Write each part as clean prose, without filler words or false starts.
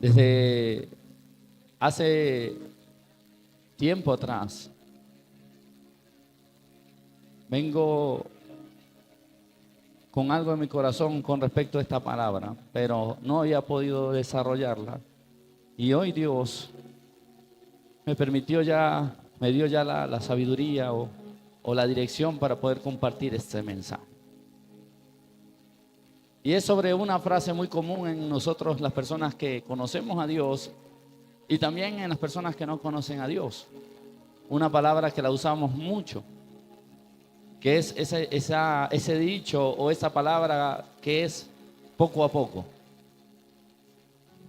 Desde hace tiempo atrás vengo con algo en mi corazón con respecto a esta palabra, pero no había podido desarrollarla. Y hoy Dios me dio ya la sabiduría o la dirección para poder compartir este mensaje. Y es sobre una frase muy común en nosotros, las personas que conocemos a Dios, y también en las personas que no conocen a Dios. Una palabra que la usamos mucho, que es ese dicho o esa palabra que es poco a poco.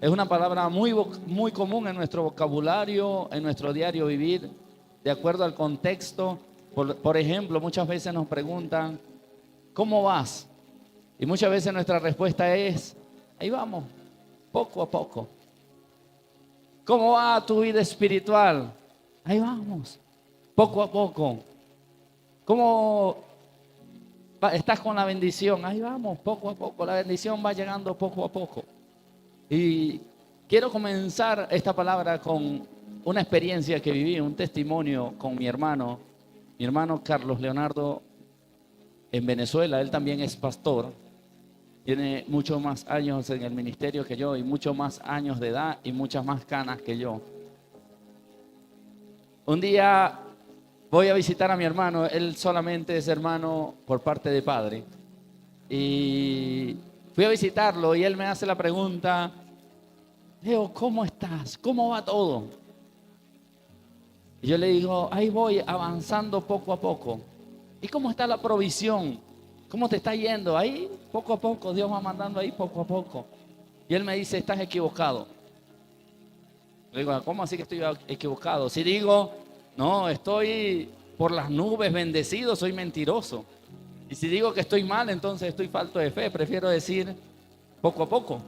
Es una palabra muy común en nuestro vocabulario, en nuestro diario vivir, de acuerdo al contexto. Por ejemplo, muchas veces nos preguntan, ¿cómo vas? Y muchas veces nuestra respuesta es, ahí vamos, poco a poco. ¿Cómo va tu vida espiritual? Ahí vamos, poco a poco. ¿Cómo estás con la bendición? Ahí vamos, poco a poco. La bendición va llegando poco a poco. Y quiero comenzar esta palabra con una experiencia que viví, un testimonio con mi hermano Carlos Leonardo en Venezuela. Él también es pastor, tiene muchos más años en el ministerio que yo y muchos más años de edad y muchas más canas que yo. Un día voy a visitar a mi hermano, él solamente es hermano por parte de padre. Y fui a visitarlo y él me hace la pregunta, Leo, ¿cómo estás? ¿Cómo va todo? Y yo le digo, ahí voy avanzando poco a poco. ¿Y cómo está la provisión? ¿Cómo te está yendo? Ahí poco a poco, Dios va mandando ahí poco a poco. Y él me dice, estás equivocado. Le digo, ¿cómo así que estoy equivocado? Si digo, no, estoy por las nubes bendecido, soy mentiroso. Y si digo que estoy mal, entonces estoy falto de fe. Prefiero decir poco a poco.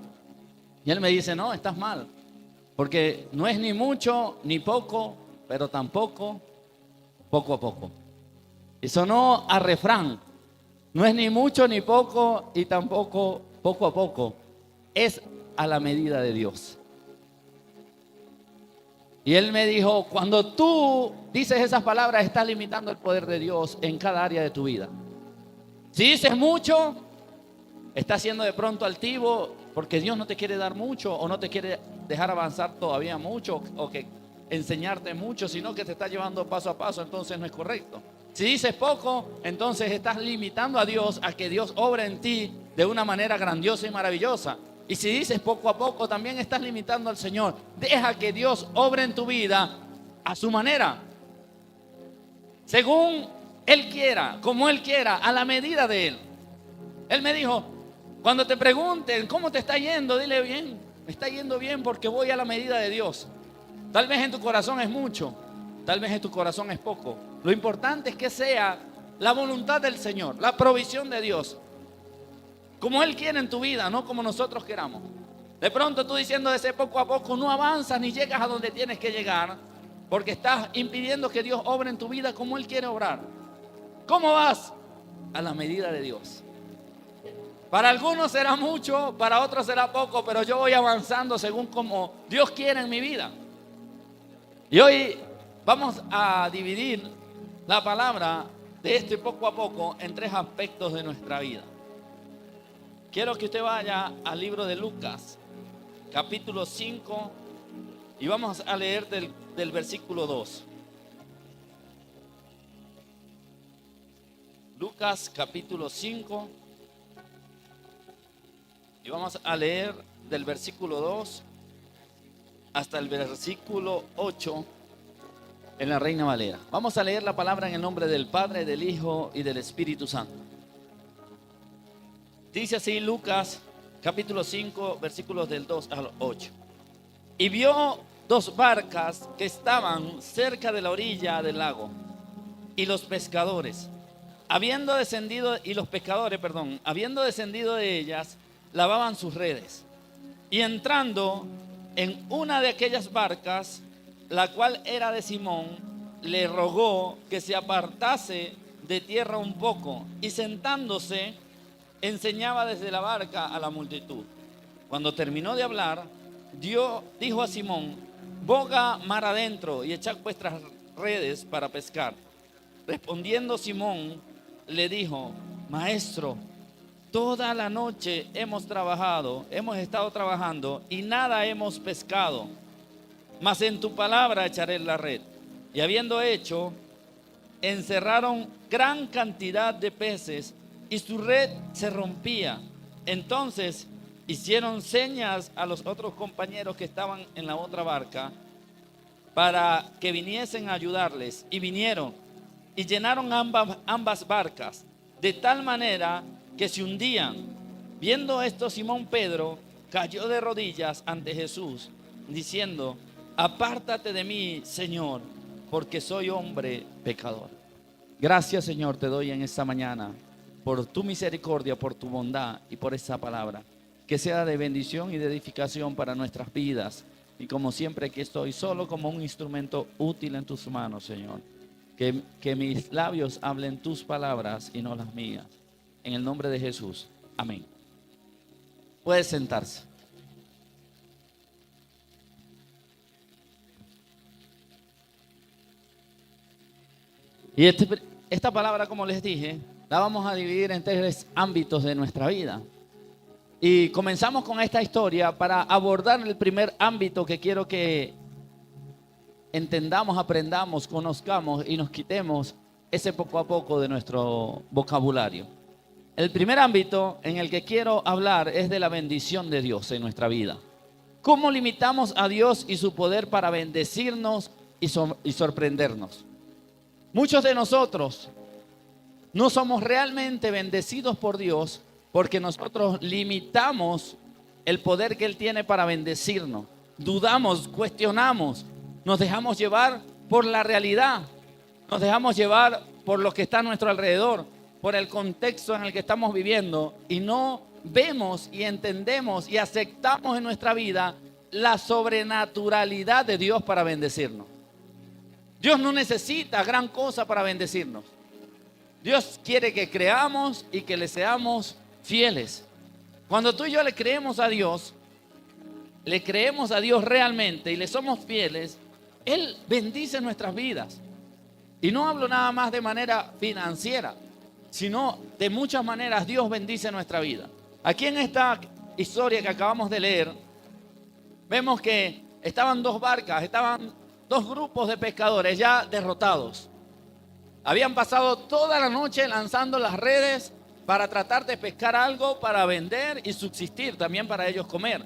Y él me dice, no, estás mal. Porque no es ni mucho ni poco, pero tampoco poco a poco. Y sonó a refrán. No es ni mucho ni poco y tampoco poco a poco. Es a la medida de Dios. Y él me dijo, cuando tú dices esas palabras, estás limitando el poder de Dios en cada área de tu vida. Si dices mucho, estás siendo de pronto altivo porque Dios no te quiere dar mucho o no te quiere dejar avanzar todavía mucho o que enseñarte mucho, sino que te está llevando paso a paso, entonces no es correcto. Si dices poco, entonces estás limitando a Dios a que Dios obre en ti de una manera grandiosa y maravillosa. Y si dices poco a poco, también estás limitando al Señor. Deja que Dios obre en tu vida a su manera, según Él quiera, como Él quiera, a la medida de Él. Él me dijo, cuando te pregunten cómo te está yendo, dile bien, me está yendo bien porque voy a la medida de Dios. Tal vez en tu corazón es mucho, tal vez en tu corazón es poco. Lo importante es que sea la voluntad del Señor, la provisión de Dios, como Él quiere en tu vida, no como nosotros queramos. De pronto tú diciendo de ese poco a poco no avanzas ni llegas a donde tienes que llegar, porque estás impidiendo que Dios obre en tu vida como Él quiere obrar. ¿Cómo vas? A la medida de Dios. Para algunos será mucho, para otros será poco, pero yo voy avanzando según como Dios quiere en mi vida. Y hoy vamos a dividir la palabra de este poco a poco en tres aspectos de nuestra vida. Quiero que usted vaya al libro de Lucas, capítulo 5, y vamos a leer del versículo 2. Lucas, capítulo 5, y vamos a leer del versículo 2 hasta el versículo 8 en la Reina Valera. Vamos a leer la palabra en el nombre del Padre, del Hijo y del Espíritu Santo. Dice así Lucas, capítulo 5, versículos del 2 al 8. Y vio dos barcas que estaban cerca de la orilla del lago, y los pescadores, habiendo descendido de ellas, lavaban sus redes. Y entrando en una de aquellas barcas, la cual era de Simón, le rogó que se apartase de tierra un poco, y sentándose, enseñaba desde la barca a la multitud. Cuando terminó de hablar, dijo a Simón: boga mar adentro y echad vuestras redes para pescar. Respondiendo Simón, le dijo: Maestro, toda la noche hemos estado trabajando y nada hemos pescado, mas en tu palabra echaré la red. Y habiendo hecho, encerraron gran cantidad de peces y su red se rompía. Entonces hicieron señas a los otros compañeros que estaban en la otra barca para que viniesen a ayudarles, y vinieron y llenaron ambas barcas, de tal manera que se hundían. Viendo esto, Simón Pedro cayó de rodillas ante Jesús, diciendo: apártate de mí, Señor, porque soy hombre pecador. Gracias, Señor, te doy en esta mañana por tu misericordia, por tu bondad y por esa palabra. Que sea de bendición y de edificación para nuestras vidas. Y como siempre, aquí estoy solo como un instrumento útil en tus manos, Señor. Que mis labios hablen tus palabras y no las mías. En el nombre de Jesús. Amén. Puede sentarse. Y esta palabra, como les dije, la vamos a dividir en 3 ámbitos de nuestra vida. Y comenzamos con esta historia para abordar el primer ámbito que quiero que entendamos, aprendamos, conozcamos y nos quitemos ese poco a poco de nuestro vocabulario. El primer ámbito en el que quiero hablar es de la bendición de Dios en nuestra vida. ¿Cómo limitamos a Dios y su poder para bendecirnos y sorprendernos? Muchos de nosotros no somos realmente bendecidos por Dios porque nosotros limitamos el poder que Él tiene para bendecirnos. Dudamos, cuestionamos, nos dejamos llevar por la realidad, nos dejamos llevar por lo que está a nuestro alrededor, por el contexto en el que estamos viviendo, y no vemos y entendemos y aceptamos en nuestra vida la sobrenaturalidad de Dios para bendecirnos. Dios no necesita gran cosa para bendecirnos. Dios quiere que creamos y que le seamos fieles. Cuando tú y yo le creemos a Dios realmente y le somos fieles, Él bendice nuestras vidas. Y no hablo nada más de manera financiera, sino de muchas maneras Dios bendice nuestra vida. Aquí en esta historia que acabamos de leer, vemos que estaban 2 barcas, estaban 2 grupos de pescadores ya derrotados. Habían pasado toda la noche lanzando las redes para tratar de pescar algo para vender y subsistir, también para ellos comer.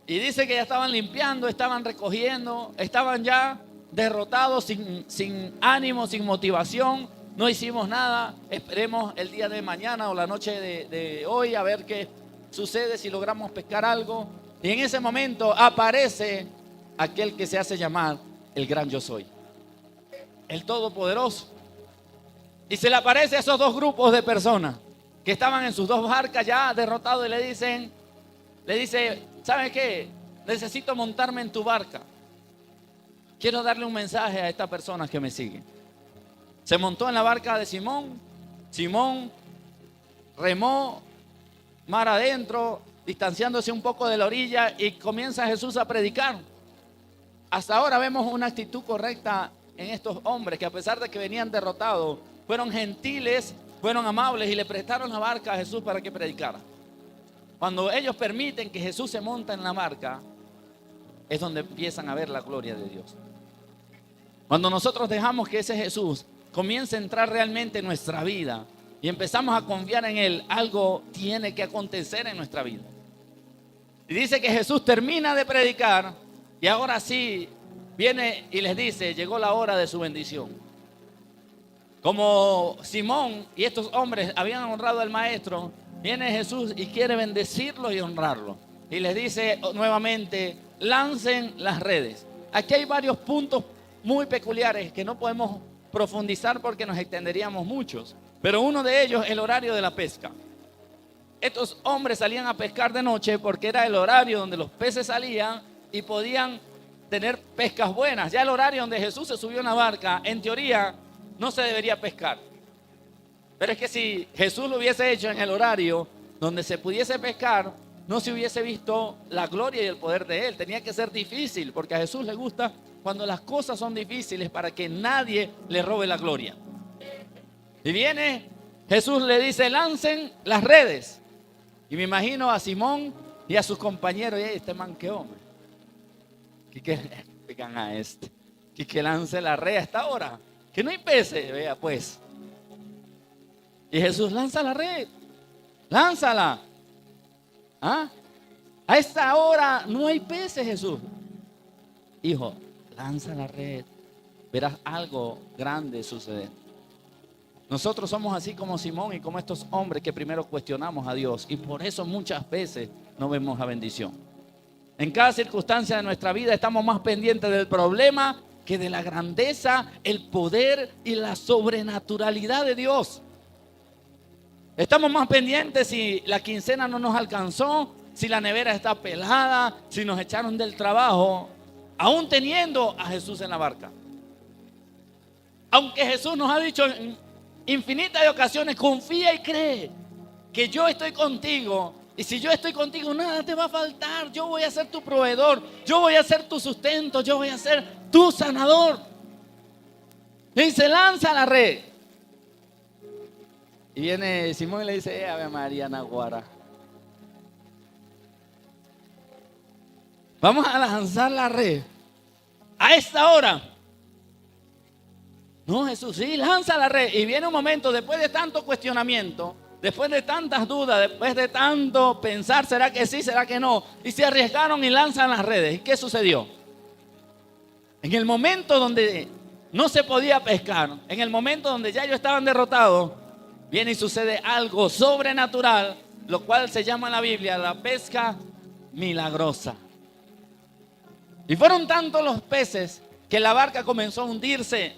Y dice que ya estaban limpiando, estaban recogiendo, estaban ya derrotados, sin ánimo, sin motivación. No hicimos nada, esperemos el día de mañana o la noche de hoy a ver qué sucede, si logramos pescar algo. Y en ese momento aparece aquel que se hace llamar el gran yo soy, el todopoderoso. Y se le aparece a esos 2 grupos de personas que estaban en sus 2 barcas ya derrotados y le dice: ¿sabes qué? Necesito montarme en tu barca. Quiero darle un mensaje a estas personas que me siguen. Se montó en la barca de Simón. Simón remó mar adentro, distanciándose un poco de la orilla, y comienza Jesús a predicar. Hasta ahora vemos una actitud correcta en estos hombres que, a pesar de que venían derrotados, fueron gentiles, fueron amables y le prestaron la barca a Jesús para que predicara. Cuando ellos permiten que Jesús se monte en la barca, es donde empiezan a ver la gloria de Dios. Cuando nosotros dejamos que ese Jesús comience a entrar realmente en nuestra vida y empezamos a confiar en Él, algo tiene que acontecer en nuestra vida. Y dice que Jesús termina de predicar y ahora sí viene y les dice: llegó la hora de su bendición. Como Simón y estos hombres habían honrado al Maestro, viene Jesús y quiere bendecirlos y honrarlos. Y les dice nuevamente: lancen las redes. Aquí hay varios puntos muy peculiares que no podemos profundizar porque nos extenderíamos muchos. Pero uno de ellos es el horario de la pesca. Estos hombres salían a pescar de noche porque era el horario donde los peces salían y podían tener pescas buenas. Ya el horario donde Jesús se subió en la barca, en teoría, no se debería pescar. Pero es que si Jesús lo hubiese hecho en el horario donde se pudiese pescar, no se hubiese visto la gloria y el poder de Él. Tenía que ser difícil, porque a Jesús le gusta cuando las cosas son difíciles para que nadie le robe la gloria. Y viene Jesús, le dice, lancen las redes. Y me imagino a Simón y a sus compañeros, y este man, qué hombre, que pican a este, que lance la red a esta hora, que no hay peces, vea pues. Y Jesús, lanza la red, lánzala. ¿Ah? A esta hora no hay peces, Jesús. Hijo, lanza la red, verás algo grande suceder. Nosotros somos así como Simón y como estos hombres que primero cuestionamos a Dios, y por eso muchas veces no vemos la bendición. En cada circunstancia de nuestra vida estamos más pendientes del problema que de la grandeza, el poder y la sobrenaturalidad de Dios. Estamos más pendientes si la quincena no nos alcanzó, si la nevera está pelada, si nos echaron del trabajo, aún teniendo a Jesús en la barca. Aunque Jesús nos ha dicho en infinitas ocasiones, confía y cree que yo estoy contigo. Y si yo estoy contigo, nada te va a faltar. Yo voy a ser tu proveedor, yo voy a ser tu sustento, yo voy a ser tu sanador. Y se lanza la red. Y viene Simón y le dice, Ave María Naguara, vamos a lanzar la red a esta hora. No, Jesús, sí, lanza la red. Y viene un momento, después de tanto cuestionamiento, después de tantas dudas, después de tanto pensar, ¿será que sí, será que no? Y se arriesgaron y lanzan las redes. ¿Y qué sucedió? En el momento donde no se podía pescar, en el momento donde ya ellos estaban derrotados, viene y sucede algo sobrenatural, lo cual se llama en la Biblia la pesca milagrosa. Y fueron tantos los peces que la barca comenzó a hundirse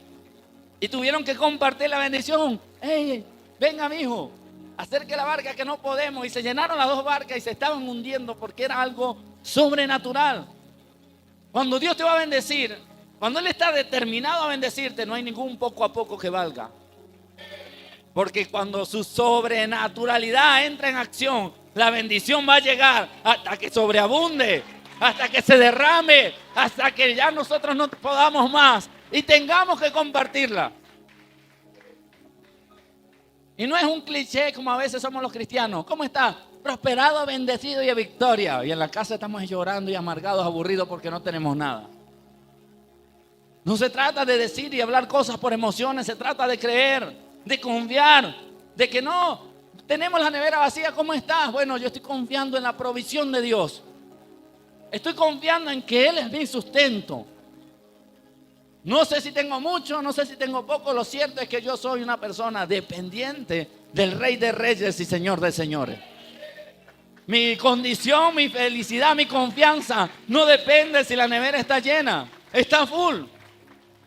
y tuvieron que compartir la bendición. ¡Ey, venga mi hijo, acerque la barca que no podemos! Y se llenaron las dos barcas y se estaban hundiendo porque era algo sobrenatural. Cuando Dios te va a bendecir, cuando Él está determinado a bendecirte, no hay ningún poco a poco que valga. Porque cuando su sobrenaturalidad entra en acción, la bendición va a llegar hasta que sobreabunde, hasta que se derrame, hasta que ya nosotros no podamos más y tengamos que compartirla. Y no es un cliché como a veces somos los cristianos. ¿Cómo está? Prosperado, bendecido y a victoria. Y en la casa estamos llorando y amargados, aburridos porque no tenemos nada. No se trata de decir y hablar cosas por emociones, se trata de creer, de confiar, de que no, tenemos la nevera vacía, ¿cómo estás? Bueno, yo estoy confiando en la provisión de Dios. Estoy confiando en que Él es mi sustento. No sé si tengo mucho, no sé si tengo poco, lo cierto es que yo soy una persona dependiente del Rey de Reyes y Señor de Señores. Mi condición, mi felicidad, mi confianza no depende si la nevera está llena, está full.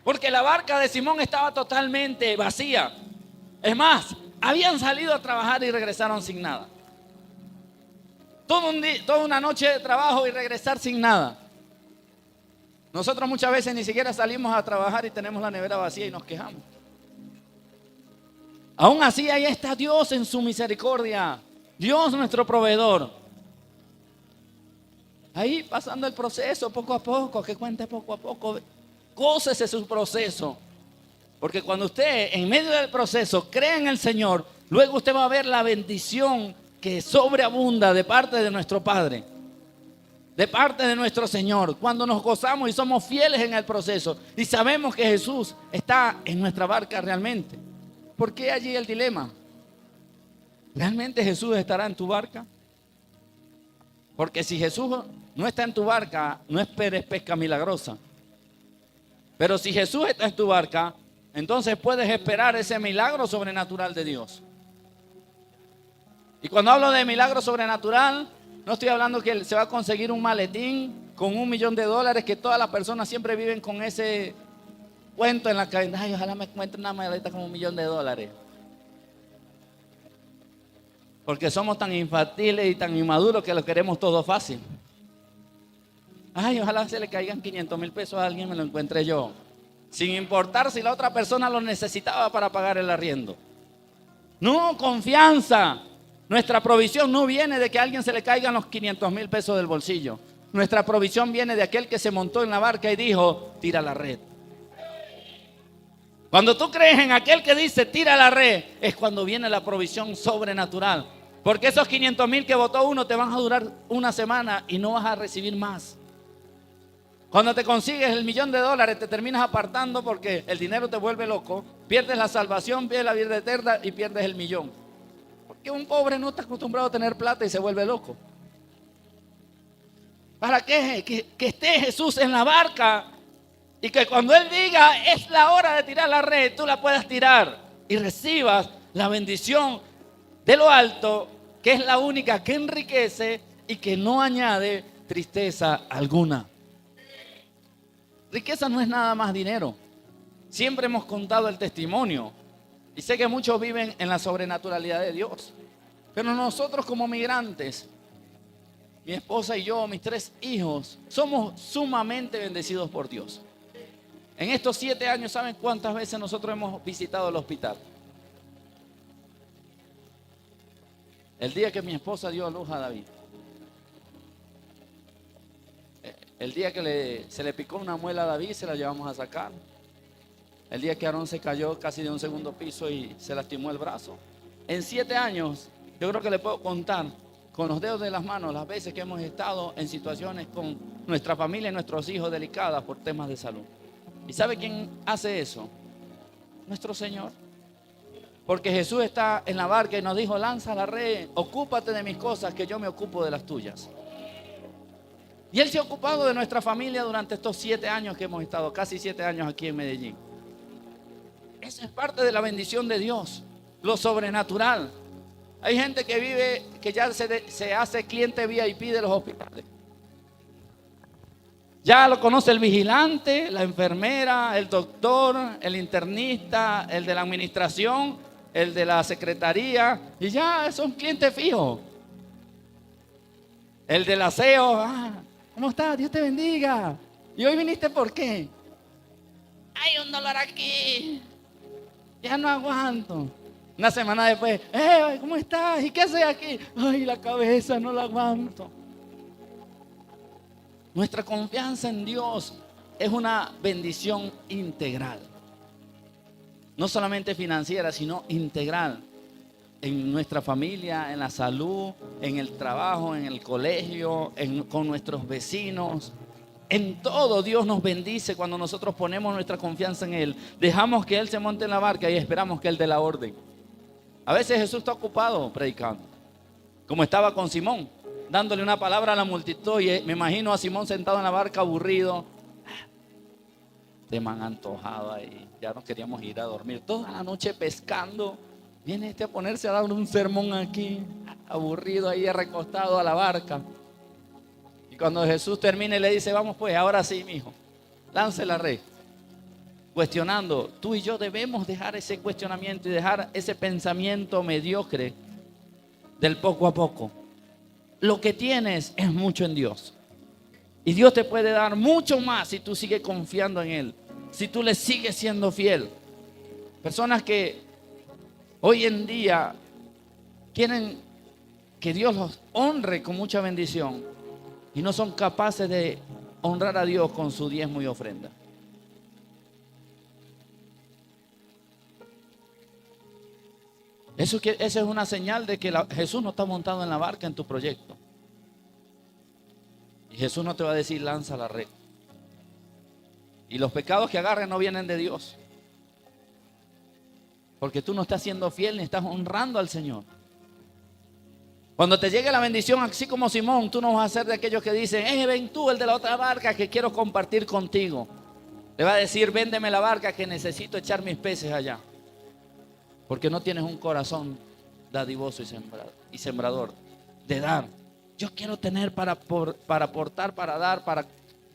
Porque la barca de Simón estaba totalmente vacía. Es más, habían salido a trabajar y regresaron sin nada. Toda una noche de trabajo y regresar sin nada. Nosotros muchas veces ni siquiera salimos a trabajar y tenemos la nevera vacía y nos quejamos. Aún así, ahí está Dios en su misericordia. Dios nuestro proveedor. Ahí pasando el proceso poco a poco, que cuente poco a poco. Gócese su proceso. Porque cuando usted en medio del proceso cree en el Señor, luego usted va a ver la bendición que sobreabunda de parte de nuestro Padre, de parte de nuestro Señor. Cuando nos gozamos y somos fieles en el proceso y sabemos que Jesús está en nuestra barca realmente. ¿Por qué allí el dilema? ¿Realmente Jesús estará en tu barca? Porque si Jesús no está en tu barca, no esperes pesca milagrosa. Pero si Jesús está en tu barca, entonces puedes esperar ese milagro sobrenatural de Dios. Y cuando hablo de milagro sobrenatural, no estoy hablando que se va a conseguir un maletín con $1.000.000, que todas las personas siempre viven con ese cuento en la cabeza. Ay, ojalá me encuentre una maleta con $1.000.000. Porque somos tan infantiles y tan inmaduros que lo queremos todo fácil. Ay, ojalá se le caigan 500,000 pesos a alguien, me lo encuentre yo. Sin importar si la otra persona lo necesitaba para pagar el arriendo. No, confianza. Nuestra provisión no viene de que a alguien se le caigan los 500,000 pesos del bolsillo. Nuestra provisión viene de aquel que se montó en la barca y dijo, tira la red. Cuando tú crees en aquel que dice, tira la red, es cuando viene la provisión sobrenatural. Porque esos 500,000 que votó uno te van a durar una semana y no vas a recibir más. Cuando te consigues el $1,000,000 te terminas apartando porque el dinero te vuelve loco, pierdes la salvación, pierdes la vida eterna y pierdes el millón. Porque un pobre no está acostumbrado a tener plata y se vuelve loco. ¿Para qué? Que esté Jesús en la barca y que cuando Él diga es la hora de tirar la red, tú la puedas tirar y recibas la bendición de lo alto, que es la única que enriquece y que no añade tristeza alguna. Riqueza no es nada más dinero. Siempre hemos contado el testimonio y sé que muchos viven en la sobrenaturalidad de Dios. Pero nosotros como migrantes, mi esposa y yo, mis 3 hijos, somos sumamente bendecidos por Dios. En estos 7 años, ¿saben cuántas veces nosotros hemos visitado el hospital? El día que mi esposa dio a luz a David. El día que se le picó una muela a David, se la llevamos a sacar. El día que Aarón se cayó casi de un 2.º piso y se lastimó el brazo. En 7 años, yo creo que le puedo contar con los dedos de las manos las veces que hemos estado en situaciones con nuestra familia y nuestros hijos delicadas por temas de salud. ¿Y sabe quién hace eso? Nuestro Señor. Porque Jesús está en la barca y nos dijo, lanza la red, ocúpate de mis cosas que yo me ocupo de las tuyas. Y Él se ha ocupado de nuestra familia durante estos 7 años que hemos estado, casi 7 años aquí en Medellín. Esa es parte de la bendición de Dios, lo sobrenatural. Hay gente que vive, que ya se hace cliente VIP de los hospitales. Ya lo conoce el vigilante, la enfermera, el doctor, el internista, el de la administración, el de la secretaría, y ya son clientes fijos. El del aseo, ¿cómo estás? Dios te bendiga. ¿Y hoy viniste por qué? Hay un dolor aquí. Ya no aguanto. Una semana después, ¿cómo estás? ¿Y qué haces aquí? Ay, la cabeza, no la aguanto. Nuestra confianza en Dios es una bendición integral. No solamente financiera, sino integral. En nuestra familia, en la salud, en el trabajo, en el colegio, con nuestros vecinos. En todo Dios nos bendice cuando nosotros ponemos nuestra confianza en Él. Dejamos que Él se monte en la barca y esperamos que Él dé la orden. A veces Jesús está ocupado predicando, como estaba con Simón, dándole una palabra a la multitud. Y me imagino a Simón sentado en la barca aburrido. Te me han antojado ahí, ya nos queríamos ir a dormir. Toda la noche pescando. Viene a ponerse a dar un sermón aquí, aburrido ahí recostado a la barca. Y cuando Jesús termina y le dice, vamos pues, ahora sí, mijo, lance la red. Cuestionando, tú y yo debemos dejar ese cuestionamiento y dejar ese pensamiento mediocre del poco a poco. Lo que tienes es mucho en Dios. Y Dios te puede dar mucho más si tú sigues confiando en Él, si tú le sigues siendo fiel. Personas que hoy en día quieren que Dios los honre con mucha bendición y no son capaces de honrar a Dios con su diezmo y ofrenda. Esa es una señal de que Jesús no está montado en la barca en tu proyecto. Y Jesús no te va a decir lanza la red. Y los pecados que agarren no vienen de Dios. Porque tú no estás siendo fiel ni estás honrando al Señor. Cuando te llegue la bendición, así como Simón, tú no vas a ser de aquellos que dicen, ven tú, el de la otra barca, que quiero compartir contigo. Le va a decir, véndeme la barca que necesito echar mis peces allá. Porque no tienes un corazón dadivoso y sembrador de dar. Yo quiero tener para aportar, para dar, para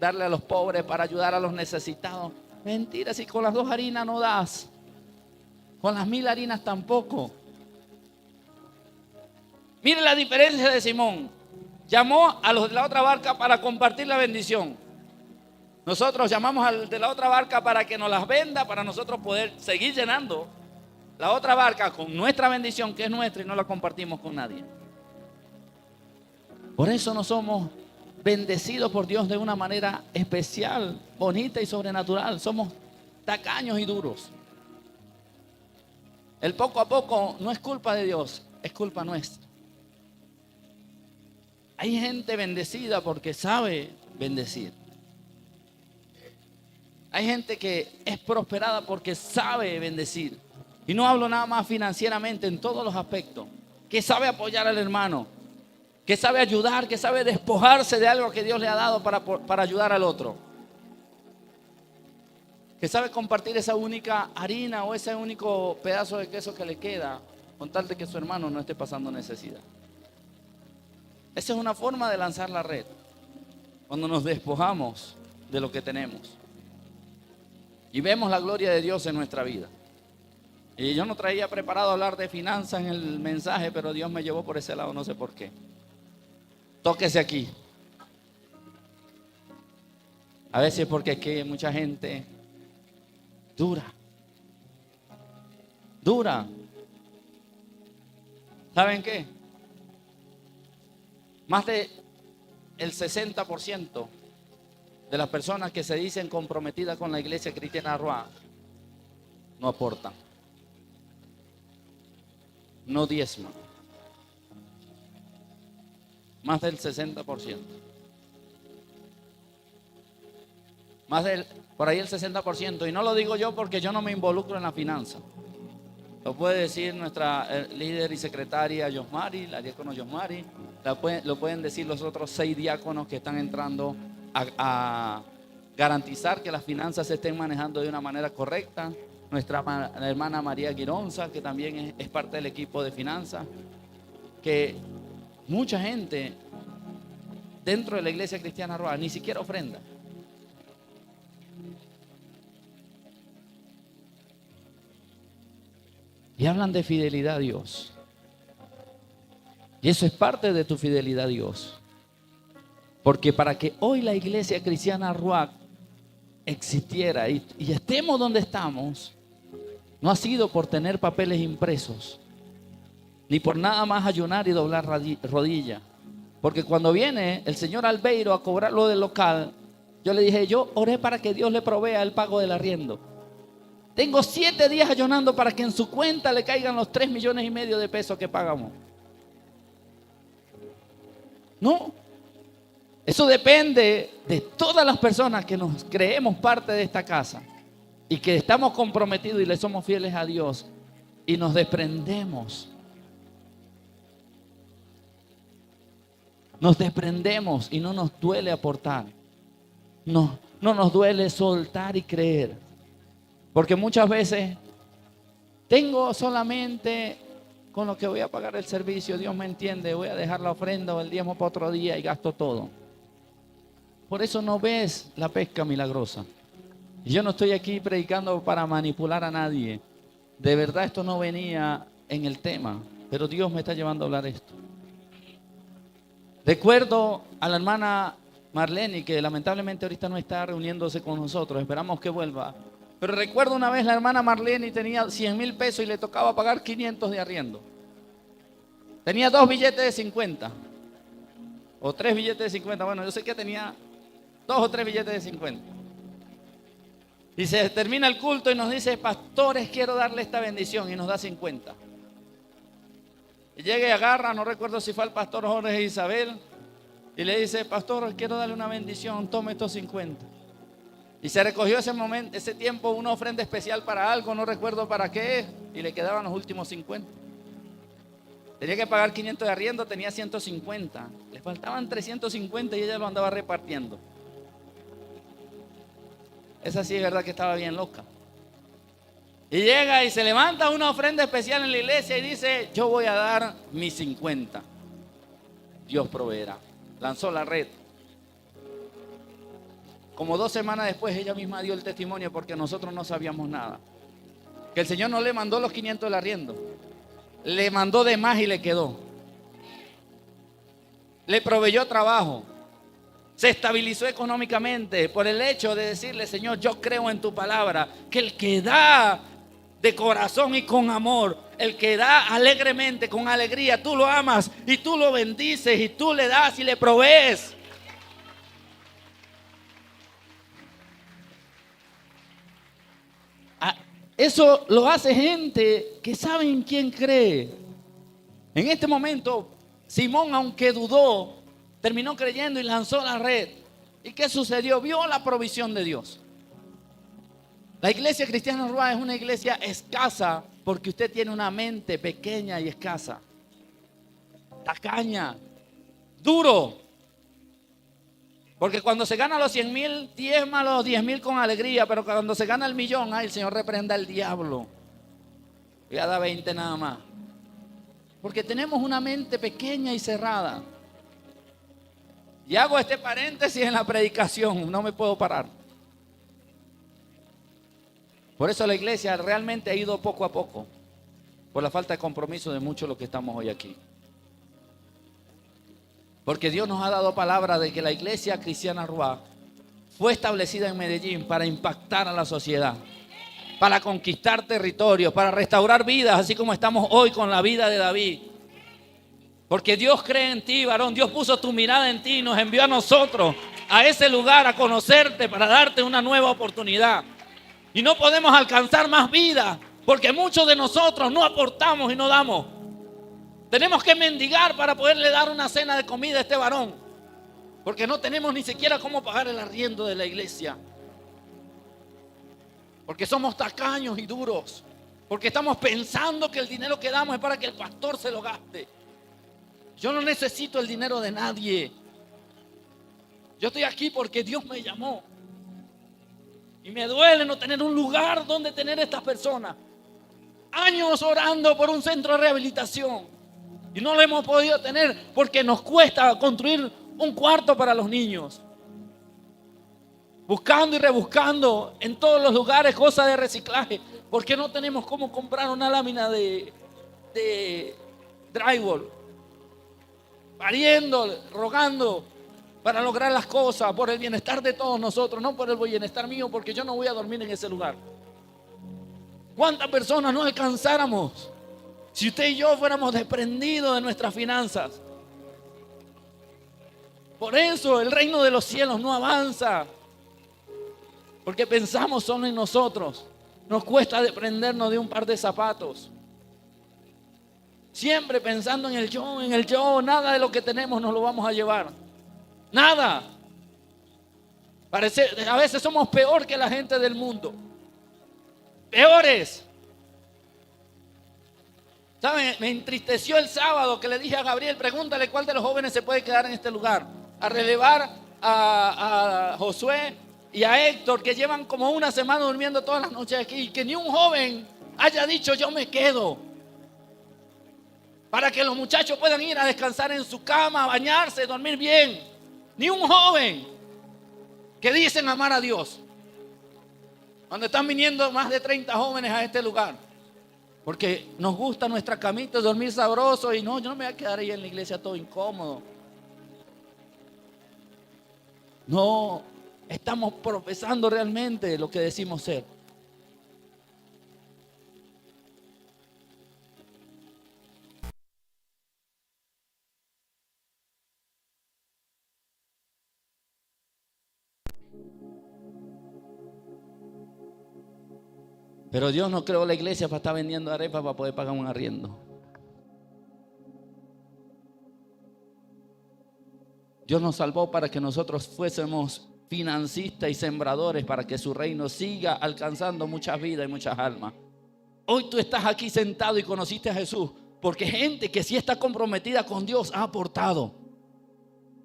darle a los pobres, para ayudar a los necesitados. Mentira, si con las 2 harinas no das. Con las 1000 harinas tampoco. Mire la diferencia de Simón. Llamó a los de la otra barca para compartir la bendición. Nosotros llamamos al de la otra barca para que nos las venda, para nosotros poder seguir llenando. la otra barca con nuestra bendición que es nuestra y no la compartimos con nadie. Por eso no somos bendecidos por Dios de una manera especial, bonita y sobrenatural. Somos tacaños y duros. El poco a poco no es culpa de Dios, es culpa nuestra. Hay gente bendecida porque sabe bendecir. Hay gente que es prosperada porque sabe bendecir. Y no hablo nada más financieramente, en todos los aspectos. Que sabe apoyar al hermano, que sabe ayudar, que sabe despojarse de algo que Dios le ha dado para ayudar al otro. Que sabe compartir esa única harina o ese único pedazo de queso que le queda, con tal de que su hermano no esté pasando necesidad. Esa es una forma de lanzar la red, cuando nos despojamos de lo que tenemos y vemos la gloria de Dios en nuestra vida. Y yo no traía preparado hablar de finanzas en el mensaje, pero Dios me llevó por ese lado, no sé por qué. Tóquese aquí. A veces es porque aquí hay mucha gente dura. ¿Saben qué? Más de el 60% de las personas que se dicen comprometidas con la iglesia cristiana Arroa no aportan, no diezman. Más del 60%. Por ahí el 60%. Y no lo digo yo porque yo no me involucro en la finanza. Lo puede decir nuestra líder y secretaria Yosmari, la diácono Yosmari. Lo pueden decir los otros 6 diáconos que están entrando a garantizar que las finanzas se estén manejando de una manera correcta. Nuestra hermana María Guironza, que también es parte del equipo de finanzas. Que mucha gente dentro de la iglesia cristiana Arroa ni siquiera ofrenda. Y hablan de fidelidad a Dios. Y eso es parte de tu fidelidad a Dios. Porque para que hoy la iglesia cristiana Arroa existiera y estemos donde estamos, no ha sido por tener papeles impresos, ni por nada más ayunar y doblar rodilla. Porque cuando viene el señor Albeiro a cobrar lo del local, yo le dije, yo oré para que Dios le provea el pago del arriendo. Tengo 7 días ayunando para que en su cuenta le caigan los 3,5 millones de pesos que pagamos. No, eso depende de todas las personas que nos creemos parte de esta casa y que estamos comprometidos y le somos fieles a Dios y nos desprendemos. Nos desprendemos y no nos duele aportar. No nos duele soltar y creer. Porque muchas veces tengo solamente con lo que voy a pagar el servicio, Dios me entiende, voy a dejar la ofrenda o el diezmo para otro día y gasto todo. Por eso no ves la pesca milagrosa. Y yo no estoy aquí predicando para manipular a nadie. De verdad esto no venía en el tema, pero Dios me está llevando a hablar esto. Recuerdo a la hermana Marlene, que lamentablemente ahorita no está reuniéndose con nosotros, esperamos que vuelva. Pero recuerdo una vez la hermana Marlene tenía 100,000 pesos y le tocaba pagar 500 de arriendo. Tenía 2 billetes de 50 o 3 billetes de 50. Bueno, yo sé que tenía 2 o 3 billetes de 50. Y se termina el culto y nos dice, pastores, quiero darle esta bendición, y nos da 50. Y llega y agarra, no recuerdo si fue al pastor Jorge Isabel, y le dice, pastor, quiero darle una bendición, tome estos 50. Y se recogió ese tiempo una ofrenda especial para algo, no recuerdo para qué, y le quedaban los últimos 50. Tenía que pagar 500 de arriendo, tenía 150. Le faltaban 350 y ella lo andaba repartiendo. Esa sí es verdad que estaba bien loca. Y llega y se levanta una ofrenda especial en la iglesia y dice, yo voy a dar mis 50. Dios proveerá. Lanzó la red. Como 2 semanas después ella misma dio el testimonio, porque nosotros no sabíamos nada. Que el Señor no le mandó los 500 del arriendo. Le mandó de más y le quedó. Le proveyó trabajo. Se estabilizó económicamente por el hecho de decirle, Señor, yo creo en tu palabra, que el que da de corazón y con amor. El que da alegremente, con alegría, tú lo amas y tú lo bendices y tú le das y le provees. Eso lo hace gente que sabe en quién cree. En este momento, Simón, aunque dudó, terminó creyendo y lanzó la red. ¿Y qué sucedió? Vio la provisión de Dios. La iglesia cristiana Rúa es una iglesia escasa porque usted tiene una mente pequeña y escasa. Tacaña, duro. Porque cuando se gana los 100,000, diezma los 10,000 con alegría, pero cuando se gana el millón, ay, el Señor reprenda al diablo. Voy a dar 20 nada más. Porque tenemos una mente pequeña y cerrada. Y hago este paréntesis en la predicación, no me puedo parar. Por eso la iglesia realmente ha ido poco a poco, por la falta de compromiso de muchos de los que estamos hoy aquí. Porque Dios nos ha dado palabra de que la iglesia cristiana Rúa fue establecida en Medellín para impactar a la sociedad, para conquistar territorios, para restaurar vidas, así como estamos hoy con la vida de David. Porque Dios cree en ti, varón. Dios puso tu mirada en ti y nos envió a nosotros a ese lugar a conocerte para darte una nueva oportunidad. Y no podemos alcanzar más vida porque muchos de nosotros no aportamos y no damos. Tenemos que mendigar para poderle dar una cena de comida a este varón, porque no tenemos ni siquiera cómo pagar el arriendo de la iglesia. Porque somos tacaños y duros. Porque estamos pensando que el dinero que damos es para que el pastor se lo gaste. Yo no necesito el dinero de nadie. Yo estoy aquí porque Dios me llamó. Y me duele no tener un lugar donde tener a estas personas. Años orando por un centro de rehabilitación. Y no lo hemos podido tener porque nos cuesta construir un cuarto para los niños. Buscando y rebuscando en todos los lugares cosas de reciclaje. Porque no tenemos cómo comprar una lámina de drywall. Pariendo, rogando para lograr las cosas por el bienestar de todos nosotros, no por el bienestar mío, porque yo no voy a dormir en ese lugar. ¿Cuántas personas no alcanzáramos si usted y yo fuéramos desprendidos de nuestras finanzas? Por eso el reino de los cielos no avanza, porque pensamos solo en nosotros. Nos cuesta desprendernos de un par de zapatos. Siempre pensando en el yo, nada de lo que tenemos nos lo vamos a llevar. Nada. A veces somos peor que la gente del mundo. Peores. ¿Saben? Me entristeció el sábado que le dije a Gabriel, pregúntale cuál de los jóvenes se puede quedar en este lugar. A relevar a Josué y a Héctor, que llevan como una semana durmiendo todas las noches aquí. Y que ni un joven haya dicho yo me quedo. Para que los muchachos puedan ir a descansar en su cama, bañarse, dormir bien. Ni un joven que dicen amar a Dios. Cuando están viniendo más de 30 jóvenes a este lugar. Porque nos gusta nuestra camita, dormir sabroso. Y no, yo no me voy a quedar ahí en la iglesia todo incómodo. No, estamos profesando realmente lo que decimos ser. Pero Dios no creó la iglesia para estar vendiendo arepas para poder pagar un arriendo. Dios nos salvó para que nosotros fuésemos financistas y sembradores para que su reino siga alcanzando muchas vidas y muchas almas. Hoy tú estás aquí sentado y conociste a Jesús porque gente que sí está comprometida con Dios ha aportado.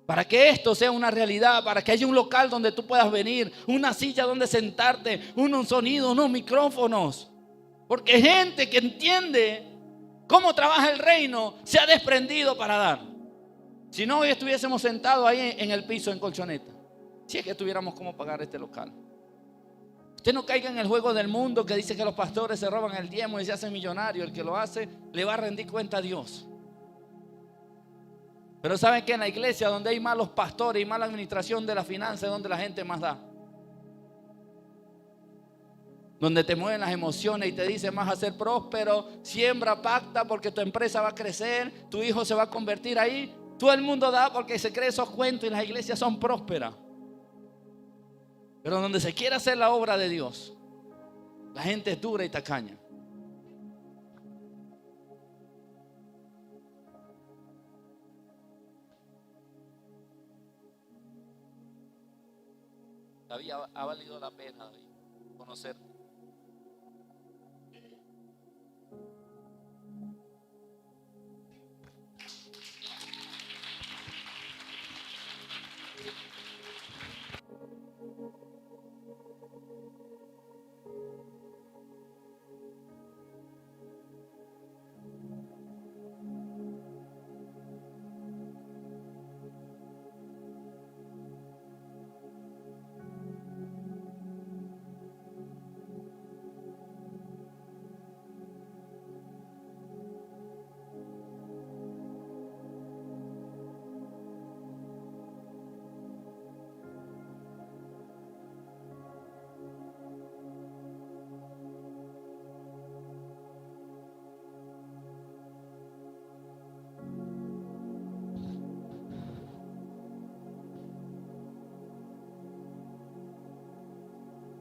Para que esto sea una realidad, para que haya un local donde tú puedas venir, una silla donde sentarte, un sonido, unos micrófonos. Porque gente que entiende cómo trabaja el reino se ha desprendido para dar. Si no, hoy estuviésemos sentados ahí en el piso en colchoneta. Si es que tuviéramos cómo pagar este local. Usted no caiga en el juego del mundo que dice que los pastores se roban el diezmo y se hacen millonarios. El que lo hace le va a rendir cuenta a Dios. Pero saben que en la iglesia donde hay malos pastores y mala administración de la finanza es donde la gente más da. donde te mueven las emociones y te dicen vas a ser próspero, siembra, pacta porque tu empresa va a crecer, tu hijo se va a convertir ahí. Todo el mundo da porque se cree esos cuentos y las iglesias son prósperas. Pero donde se quiere hacer la obra de Dios, la gente es dura y tacaña. David, ha valido la pena, David, conocer.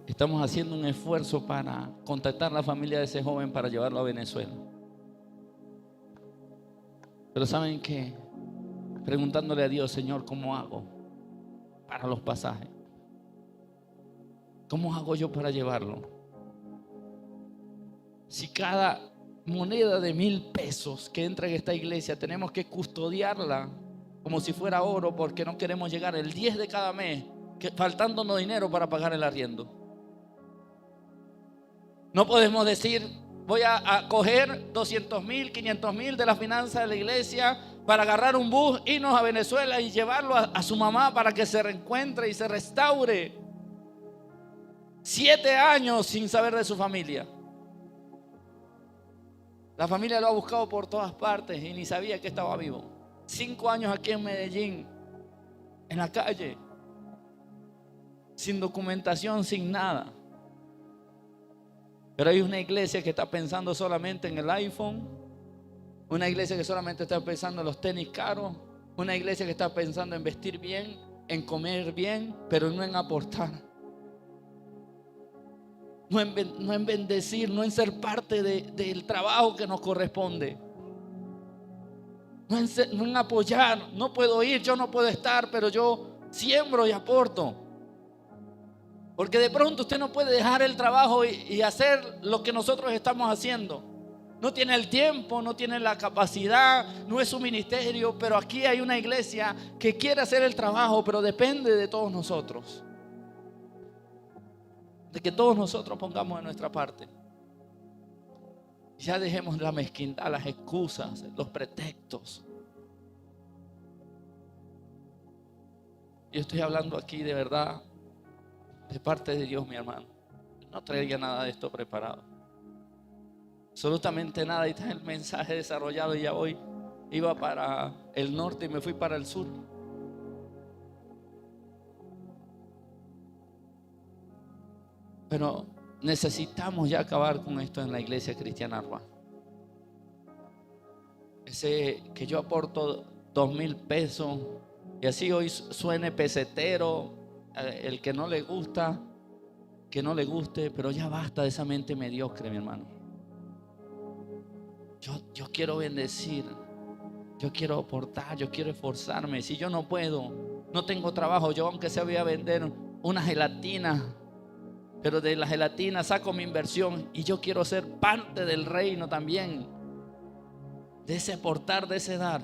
Estamos haciendo un esfuerzo para contactar a la familia de ese joven para llevarlo a Venezuela. Pero ¿saben qué? Preguntándole a Dios, Señor, ¿cómo hago para los pasajes? ¿Cómo hago yo para llevarlo? Si cada moneda de 1,000 pesos que entra en esta iglesia tenemos que custodiarla como si fuera oro, porque no queremos llegar el 10 de cada mes faltándonos dinero para pagar el arriendo. No podemos decir voy a coger 200,000, 500,000 de las finanzas de la iglesia para agarrar un bus, irnos a Venezuela y llevarlo a su mamá para que se reencuentre y se restaure. 7 años sin saber de su familia. La familia lo ha buscado por todas partes y ni sabía que estaba vivo. 5 años aquí en Medellín, en la calle, sin documentación, sin nada. Pero hay una iglesia que está pensando solamente en el iPhone, una iglesia que solamente está pensando en los tenis caros, una iglesia que está pensando en vestir bien, en comer bien, pero no en aportar, no en bendecir, no en ser parte del trabajo que nos corresponde, no en apoyar. No puedo ir, yo no puedo estar, pero yo siembro y aporto. Porque de pronto usted no puede dejar el trabajo y hacer lo que nosotros estamos haciendo. No tiene el tiempo, no tiene la capacidad, no es su ministerio, pero aquí hay una iglesia que quiere hacer el trabajo, pero depende de todos nosotros. De que todos nosotros pongamos de nuestra parte. Ya dejemos la mezquindad, las excusas, los pretextos. Yo estoy hablando aquí de verdad, de parte de Dios, mi hermano. No traía nada de esto preparado. Absolutamente nada. Y está el mensaje desarrollado y ya hoy iba para el norte y me fui para el sur. Pero necesitamos ya acabar con esto en la iglesia cristiana Arba. Ese que yo aporto 2,000 pesos y así hoy suene pesetero. El que no le gusta, que no le guste, pero ya basta de esa mente mediocre, mi hermano. Yo quiero bendecir, yo quiero aportar, yo quiero esforzarme. Si yo no puedo, no tengo trabajo, yo aunque sea voy a vender una gelatina, pero de la gelatina saco mi inversión y yo quiero ser parte del reino también, de ese aportar, de ese dar.